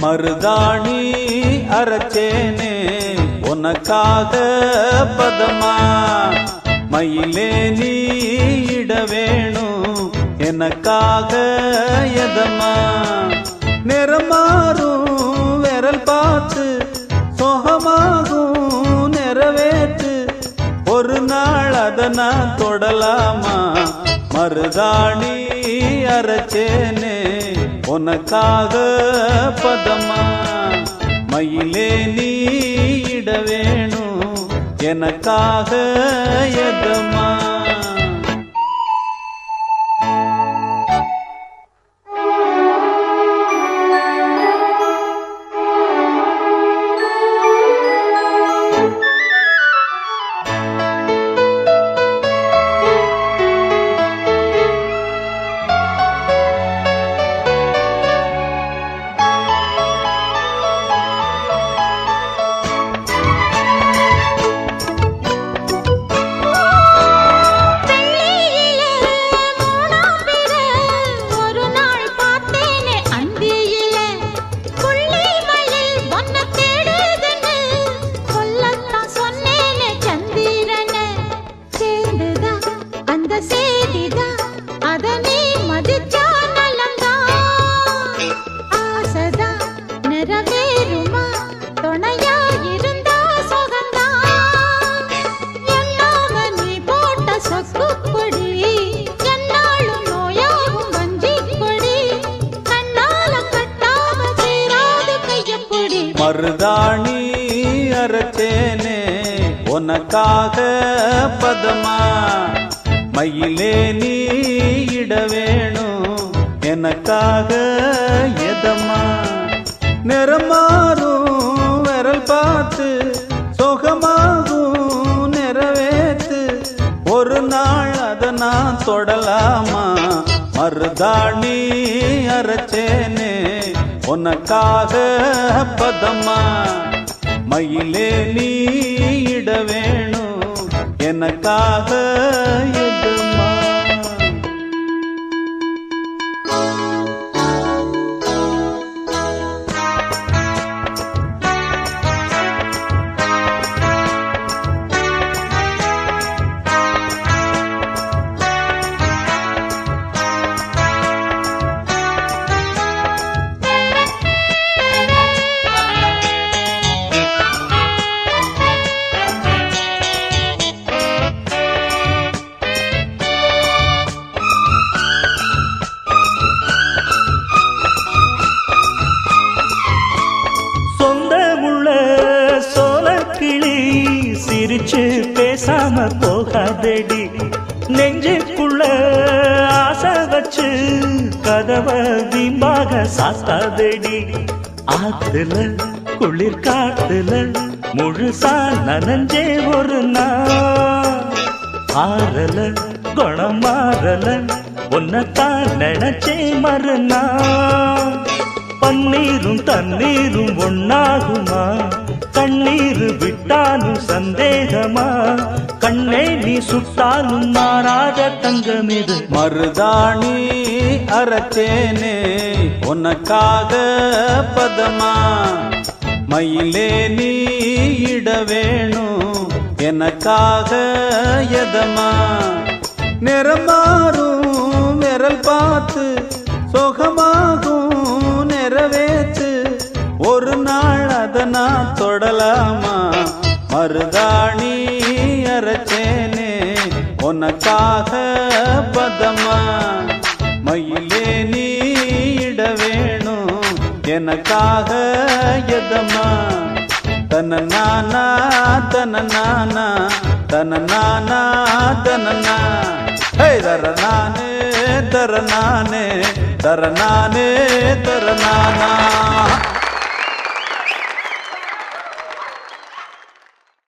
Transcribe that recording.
மருதாணி அரைச்சேனே உனக்காக பதமா, மயிலே நீ இட வேணும் எனக்காக எதமா, நிறமாறும் விரல் பார்த்து சோகமாகும் நிறைவேற்று, ஒரு நாள் அதனா தொடலாமா, மருதாணி அரைச்சேனே உனக்காக பதமா, மயிலே நீ இட வேணும் எனக்காக எதமா. மருதாணி அரைச்சேனே உனக்காக பதமா, மயிலே நீ இட வேணும் எனக்காக எதமா, நிறமாறும் விரல் பார்த்து சோகமாகும் நிறைவேற்று, ஒரு நாள் அதை நான் தொடலாமா, மருதாணி அரைச்சேனே உனக்காக பதமா, மயிலே நீ இட வேணும் எனக்காக எதமா. சிரிச்சு பேசாம போகாதடி, நெஞ்சுக்குள்ள ஆசை வச்சு கதவை வீம்பாக சாத்தாதடி, ஆத்துல குளிர் காத்துல முழுசா நனஞ்சே ஒரு நாள், ஆறல குணம் மாறல உன்னத்தான் நினைச்சே மறுநாள், பன்னீரும் தண்ணீரும் ஒன்னாகுமா, கண்ணீர் விட்டாலும் சந்தேகமா, கண்ணே நீ சுட்டாலும் மாறாத தங்கமிது. மருதாணி அரைச்சேனே உனக்காக பதமா, மயிலே நீ இட வேணும் எனக்காக எதமா, நிறமாறும் விரல் பார்த்து சோகமாகும் நிறைவேற்று, ஒரு நாள் அதனா தொடலாமா, மருதாணி அரைச்சேனே உனக்காக பதமா, மயிலே நீ இட வேணும் எனக்காக எதமா, தனநானா தனநானா தனநானா தனனா, தரநானே தரநானே தரநானே தரநானா.